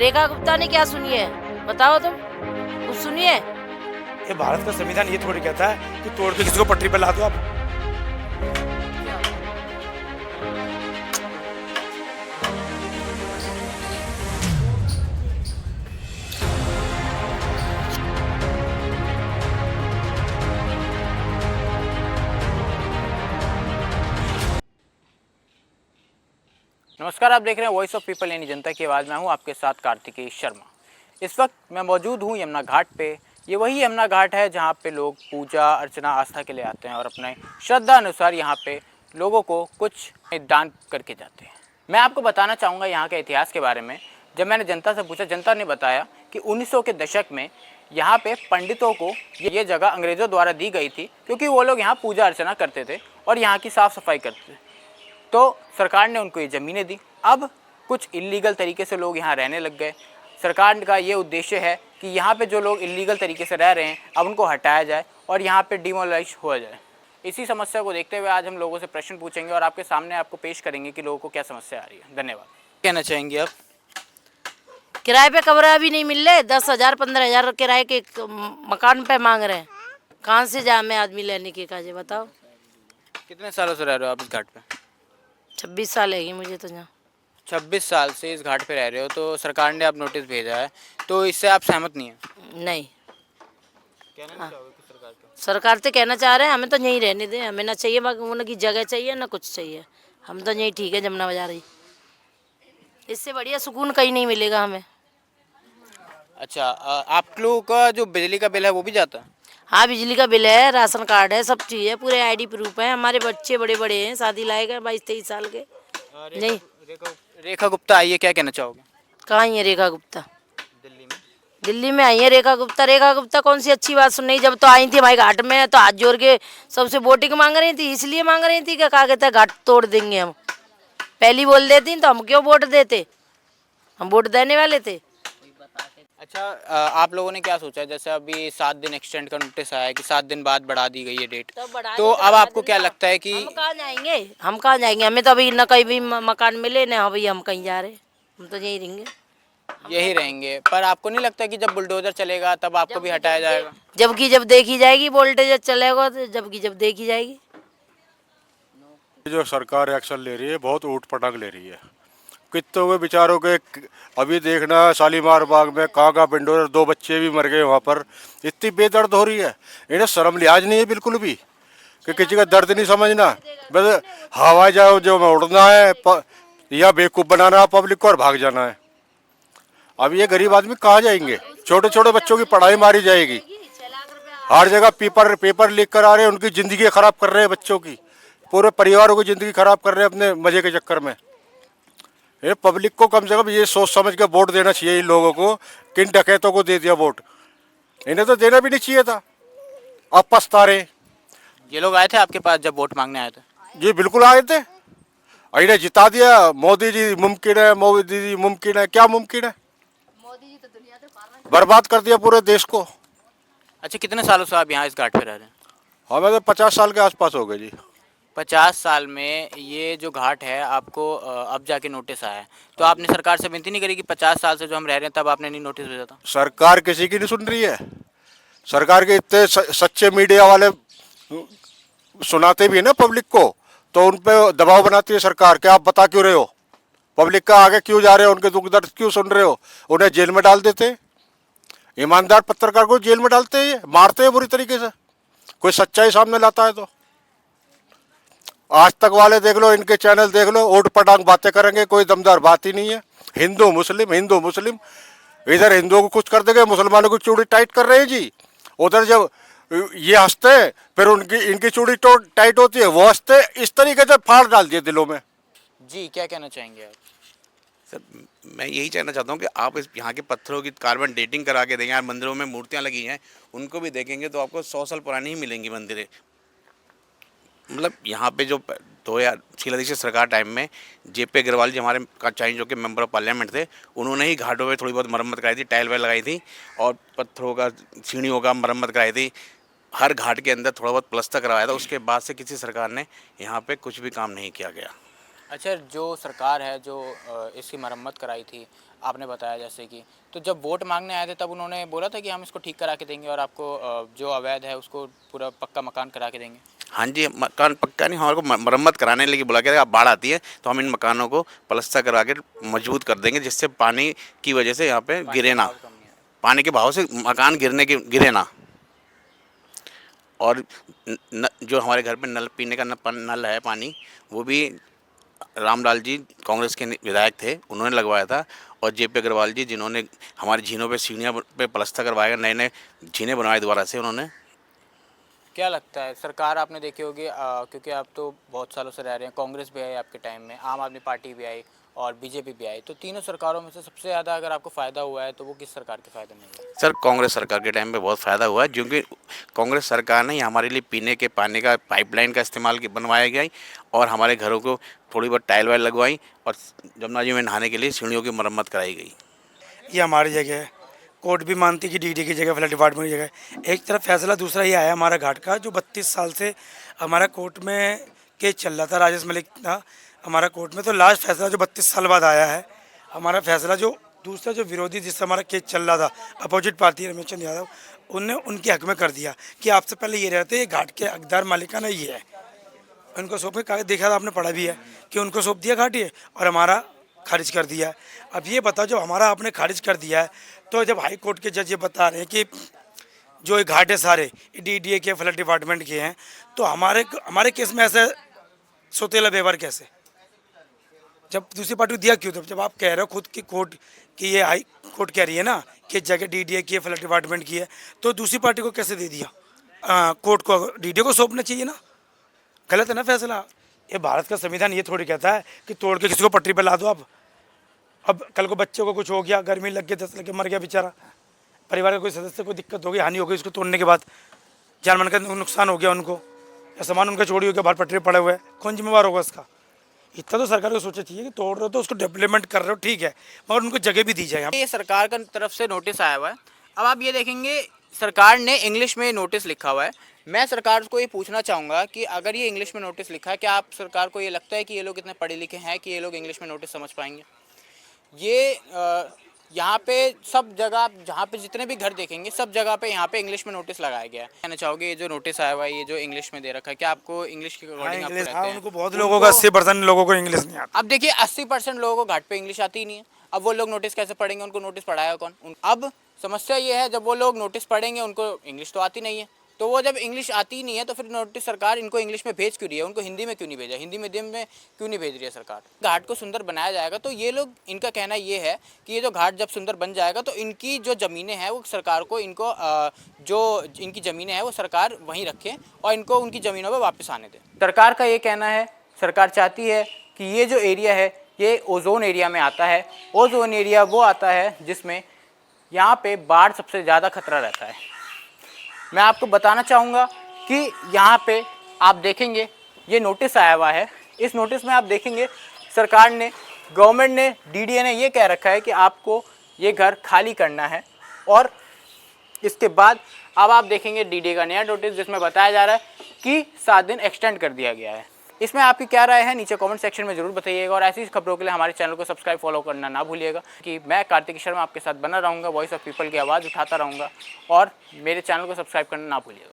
रेखा गुप्ता ने क्या सुनी है, बताओ तुम कुछ सुनिए। ये भारत का संविधान ये थोड़ी कहता है कि तोड़ के किसी को पटरी पर ला दो आप। नमस्कार, आप देख रहे हैं वॉइस ऑफ पीपल यानी जनता की आवाज़ में हूँ आपके साथ कार्तिकेय शर्मा। इस वक्त मैं मौजूद हूँ यमुना घाट पे। ये वही यमुना घाट है जहाँ पे लोग पूजा अर्चना आस्था के लिए आते हैं और अपने श्रद्धा अनुसार यहाँ पे लोगों को कुछ दान करके जाते हैं। मैं आपको बताना चाहूँगा यहाँ के इतिहास के बारे में। जब मैंने जनता से पूछा, जनता ने बताया कि 1900 के दशक में यहाँ पे पंडितों को ये जगह अंग्रेज़ों द्वारा दी गई थी, क्योंकि वो लोग यहाँ पूजा अर्चना करते थे और यहाँ की साफ़ सफाई करते थे। तो सरकार ने उनको ये ज़मीनें दी। अब कुछ इल्लीगल तरीके से लोग यहाँ रहने लग गए। सरकार का ये उद्देश्य है कि यहाँ पे जो लोग इल्लीगल तरीके से रह रहे हैं अब उनको हटाया जाए और यहाँ पे डिमोलाइज हो जाए। इसी समस्या को देखते हुए आज हम लोगों से प्रश्न पूछेंगे और आपके सामने आपको पेश करेंगे कि लोगों को क्या समस्या आ रही है। धन्यवाद। कहना चाहेंगे आप? किराए पे कमरा भी नहीं मिल रहे, 10,000 15,000 किराए के मकान पे मांग रहे हैं। कहाँ से जा मैं आदमी लेने के काजे, बताओ। कितने सालों से रह रहे हो आप इस घाट पे? 26 साल है मुझे तो यहाँ। 26 साल से इस घाट पे रह रहे हो, तो सरकार ने आप नोटिस भेजा है, तो इससे आप सहमत नहीं है? नहीं, कहना नहीं चाहोगे कि सरकार को? सरकार से कहना चाह रहे हैं हमें तो यहीं रहने दें, हमें ना चाहिए बाकी की जगह चाहिए ना कुछ चाहिए। हम तो यहीं ठीक है, जमुना बाजार ही। इससे बढ़िया सुकून कहीं नहीं मिलेगा हमें। अच्छा, आप लोगों का जो बिजली का बिल है वो भी जाता है? हाँ, बिजली का बिल है, राशन कार्ड है, सब चीज़ है, पूरे आईडी प्रूफ है। हमारे बच्चे बड़े बड़े हैं, शादी लायक है, 22-23 साल के। नहीं, रेखा गुप्ता आई है, क्या कहना चाहोगे? कहाँ ही है रेखा गुप्ता? दिल्ली में। दिल्ली में आई है रेखा गुप्ता। रेखा गुप्ता कौन सी अच्छी बात सुन रही? जब तो आई थी हमारे घाट में तो हाथ जोड़ के सबसे वोटिंग मांग रही थी, इसलिए मांग रही थी कि कहा कहते हैं घाट तोड़ देंगे हम। पहली बोल देती तो हम क्यों वोट देते, हम वोट देने वाले थे। अच्छा, आप लोगों ने क्या सोचा? जैसे अभी 7 दिन एक्सटेंड का नोटिस आया है कि 7 दिन बाद बढ़ा दी गई है डेट, तो अब आपको क्या लगता है कि हम कहाँ जाएंगे? हम कहाँ जाएंगे? हमें तो अभी न कहीं भी मकान मिले ना अभी हम कहीं जा रहे, हम तो यहीं रहेंगे। यही रहेंगे? पर आपको नहीं लगता कि जब बुलडोजर चलेगा तब आपको भी हटाया जाएगा? जब देखी जाएगी वोल्टेज चलेगा तो जब देखी जाएगी। जो सरकार एक्शन ले रही है बहुत ऊट पटांग ले रही है। कितने हुए बेचारों के, अभी देखना शालीमार बाग में कहाँ पिंडोर 2 बच्चे भी मर गए वहाँ पर। इतनी बेदर्द हो रही है, इन्हें शर्म लिहाज नहीं है बिल्कुल भी कि किसी का दर्द नहीं समझना। बस हवाई जाओ जो में उड़ना है या बेवकूफ़ बनाना पब्लिक को और भाग जाना है। अब ये गरीब आदमी कहाँ जाएंगे? छोटे छोटे बच्चों की पढ़ाई मारी जाएगी। हर जगह पेपर लीक करा रहे हैं, उनकी ज़िंदगी ख़राब कर रहे हैं, बच्चों की पूरे परिवारों की ज़िंदगी ख़राब कर रहे हैं अपने मज़े के चक्कर में। ये पब्लिक को कम से कम ये सोच समझ के वोट देना चाहिए। इन लोगों को, किन डकैतों को दे दिया वोट, इन्हें तो देना भी नहीं चाहिए था। अब पछता रहे। ये लोग आए थे आपके पास जब वोट मांगने आए थे? ये बिल्कुल आए थे, इन्हें जिता दिया। मोदी जी मुमकिन है, मोदी जी मुमकिन है, क्या मुमकिन है? मोदी जी तो दुनिया से बर्बाद कर दिया पूरे देश को। अच्छा, कितने सालों से आप यहाँ इस घाट पे रह रहे हैं? हमें तो 50 साल के आसपास हो गए जी। 50 साल में ये जो घाट है आपको अब जाके नोटिस आया है, तो आपने सरकार से विनती नहीं करी कि 50 साल से जो हम रह रहे हैं तब आपने नहीं नोटिस भेजा था? सरकार किसी की नहीं सुन रही है। सरकार के इतने सच्चे मीडिया वाले सुनाते भी है ना पब्लिक को, तो उन पे दबाव बनाती है सरकार कि आप बता क्यों रहे हो, पब्लिक का आगे क्यों जा रहे हो, उनके दुख दर्द क्यों सुन रहे हो। उन्हें जेल में डाल देते, ईमानदार पत्रकार को जेल में डालते हैं, मारते हैं बुरी तरीके से। कोई सच्चाई सामने लाता है तो आज तक वाले देख लो, इनके चैनल देख लो, ओट पटांग बातें करेंगे, कोई दमदार बात ही नहीं है। हिंदू मुस्लिम, इधर हिंदुओं को कुछ कर देंगे, मुसलमानों की चूड़ी टाइट कर रहे हैं जी। उधर जब ये हंसते हैं फिर इनकी चूड़ी टाइट होती है, वो हंसते, इस तरीके से फाड़ डाल दिए दिलों में। जी, क्या कहना चाहेंगे आप? सर, मैं यही कहना चाहता हूँ कि आप इस यहाँ के पत्थरों की कार्बन डेटिंग करा के देंगे। यार, मंदिरों में मूर्तियाँ लगी हैं, उनको भी देखेंगे तो आपको 100 साल पुरानी ही मिलेंगी मंदिरें। मतलब यहाँ पे जो 2000 शीला दीक्षित सरकार टाइम में जेपी अग्रवाल जी हमारे चाइनीज जो कि मेंबर ऑफ पार्लियामेंट थे, उन्होंने ही घाटों पे थोड़ी बहुत मरम्मत कराई थी, टाइल वाइल लगाई थी और पत्थरों का, सीढ़ियों का मरम्मत कराई थी। हर घाट के अंदर थोड़ा बहुत प्लस्तर करवाया था। उसके बाद से किसी सरकार ने यहाँ पे कुछ भी काम नहीं किया गया। अच्छा, जो सरकार है जो इसकी मरम्मत कराई थी, आपने बताया जैसे कि, तो जब वोट मांगने आए थे तब उन्होंने बोला था कि हम इसको ठीक करा के देंगे और आपको जो अवैध है उसको पूरा पक्का मकान करा के देंगे। हाँ जी, मकान पक्का नहीं, हमारे को मरम्मत कराने के लिए बोला गया, अब बाढ़ आती है तो हम इन मकानों को प्लास्टर करा के मजबूत कर देंगे, जिससे पानी की वजह से यहाँ पे गिरे ना, पानी के बहाव से मकान गिरे ना। और जो हमारे घर पे नल, पीने का नल है पानी, वो भी रामलाल जी कांग्रेस के विधायक थे, उन्होंने लगवाया था। और जेपी अग्रवाल जी, जिन्होंने हमारी झीलों पे सीढ़ियाँ पे प्लास्टर करवाया, नए नए झीलें बनवाए दोबारा से उन्होंने। क्या लगता है सरकार आपने देखी होगी, क्योंकि आप तो बहुत सालों से रह रहे हैं, कांग्रेस भी आई आपके टाइम में, आम आदमी पार्टी भी आई और बीजेपी भी आई, तो तीनों सरकारों में से सबसे ज़्यादा अगर आपको फ़ायदा हुआ है तो वो किस सरकार के फ़ायदे में हुआ है? सर, कांग्रेस सरकार के टाइम पे बहुत फ़ायदा हुआ है, क्योंकि कांग्रेस सरकार ने हमारे लिए पीने के पानी का पाइपलाइन का इस्तेमाल बनवाया गया और हमारे घरों को थोड़ी बहुत टाइल वाइल लगवाई और जमुना जी में नहाने के लिए सीढ़ियों की मरम्मत कराई गई। ये हमारी जगह है, कोर्ट भी मानती कि डीडी की जगह, फ्लड डिपार्टमेंट की जगह। एक तरफ फैसला, दूसरा ये आया हमारा घाट का, जो 32 साल से हमारा कोर्ट में केस चल रहा था, राजेश मलिक था हमारा कोर्ट में, तो लास्ट फैसला जो 32 साल बाद आया है हमारा फैसला, जो दूसरा जो विरोधी जिससे हमारा केस चल रहा था, अपोजिट पार्टी रमेश चंद्र यादव, उनने उनके हक में कर दिया कि आपसे पहले ये रहते ये घाट के हकदार मालिकाना ये है, उनको सौंप के कागज देखा था आपने, पढ़ा भी है कि उनको सौंप दिया घाट ये, और हमारा खारिज कर दिया है। अब ये बताओ, जब हमारा आपने खारिज कर दिया है, तो जब हाई कोर्ट के जज ये बता रहे हैं कि जो ये घाट है सारे डीडीए के, फ्लड डिपार्टमेंट के हैं, तो हमारे केस में ऐसे सोतेला व्यवहार कैसे? जब दूसरी पार्टी को दिया क्यों? तब जब आप कह रहे हो खुद की कोर्ट की, ये हाई कोर्ट कह रही है ना कि जगह डीडीए की है, फ्लड डिपार्टमेंट की है, तो दूसरी पार्टी को कैसे दे दिया? कोर्ट को, डीडीए को सौंपना चाहिए ना। गलत है ना फैसला। ये भारत का संविधान ये थोड़ी कहता है कि तोड़ के किसी को पटरी पर ला दो आप। अब कल को बच्चे को कुछ हो गया, गर्मी लग गई, 10 लग के मर गया बेचारा, परिवार का कोई सदस्य को दिक्कत हो गई, हानि हो गई, इसको तोड़ने के बाद जान मान का नुकसान हो गया उनको, या सामान उनका चोरी हो गया, बाहर पटरी पड़े हुए हैं, कौन जिम्मेवार होगा इसका? इतना तो सरकार को सोचना चाहिए कि तोड़ रहे हो तो उसको डेवलपमेंट कर रहे हो, ठीक है, मगर उनको जगह भी दी जाए। ये सरकार की तरफ से नोटिस आया हुआ है। अब आप ये देखेंगे सरकार ने इंग्लिश में नोटिस लिखा हुआ है। मैं सरकार को ये पूछना चाहूँगा कि अगर ये इंग्लिश में नोटिस लिखा है, क्या आप सरकार को ये लगता है कि ये लोग इतने पढ़े लिखे हैं कि ये लोग इंग्लिश में नोटिस समझ पाएंगे? ये यहाँ पे सब जगह, जहाँ पे जितने भी घर देखेंगे सब जगह पे यहाँ पे इंग्लिश में नोटिस लगाया गया है। कहना चाहोगे ये जो नोटिस आया हुआ है, ये जो इंग्लिश में दे रखा है, क्या आपको इंग्लिश के अकॉर्डिंग आपको रहते हैं? उनको बहुत लोगों को 80% लोगों को इंग्लिश नहीं आता। अब देखिए 80% लोगों को घाट पे इंग्लिश आती ही नहीं है। अब वो लोग नोटिस कैसे पढ़ेंगे? उनको नोटिस पढ़ाया कौन? अब समस्या ये है, जब वो लोग नोटिस पढ़ेंगे उनको इंग्लिश तो आती नहीं है, तो वो जब इंग्लिश आती ही नहीं है तो फिर नोटिस सरकार इनको इंग्लिश में भेज क्यों रही है? उनको हिंदी में क्यों नहीं भेजा? हिंदी मीडियम में क्यों नहीं भेज रही है सरकार? घाट को सुंदर बनाया जाएगा तो ये लोग, इनका कहना ये है कि ये जो घाट जब सुंदर बन जाएगा तो इनकी जो ज़मीनें हैं वो सरकार को, इनको जो इनकी ज़मीनें हैं वो सरकार वहीं रखे और इनको उनकी ज़मीनों पर वापस आने दें। सरकार का ये कहना है, सरकार चाहती है कि ये जो एरिया है ये ओजोन एरिया में आता है। ओजोन एरिया वो आता है जिसमें यहाँ पे बाढ़ सबसे ज़्यादा खतरा रहता है। मैं आपको बताना चाहूँगा कि यहाँ पे आप देखेंगे ये नोटिस आया हुआ है। इस नोटिस में आप देखेंगे सरकार ने, गवर्नमेंट ने, डीडीए ने ये कह रखा है कि आपको ये घर खाली करना है। और इसके बाद अब आप देखेंगे डीडीए का नया नोटिस जिसमें बताया जा रहा है कि 7 दिन एक्सटेंड कर दिया गया है। इसमें आपकी क्या राय है नीचे कमेंट सेक्शन में ज़रूर बताइएगा और ऐसी खबरों के लिए हमारे चैनल को सब्सक्राइब फॉलो करना ना भूलिएगा। कि मैं कार्तिक शर्मा आपके साथ बना रहूँगा, वॉइस ऑफ पीपल की आवाज़ उठाता रहूँगा और मेरे चैनल को सब्सक्राइब करना ना भूलिएगा।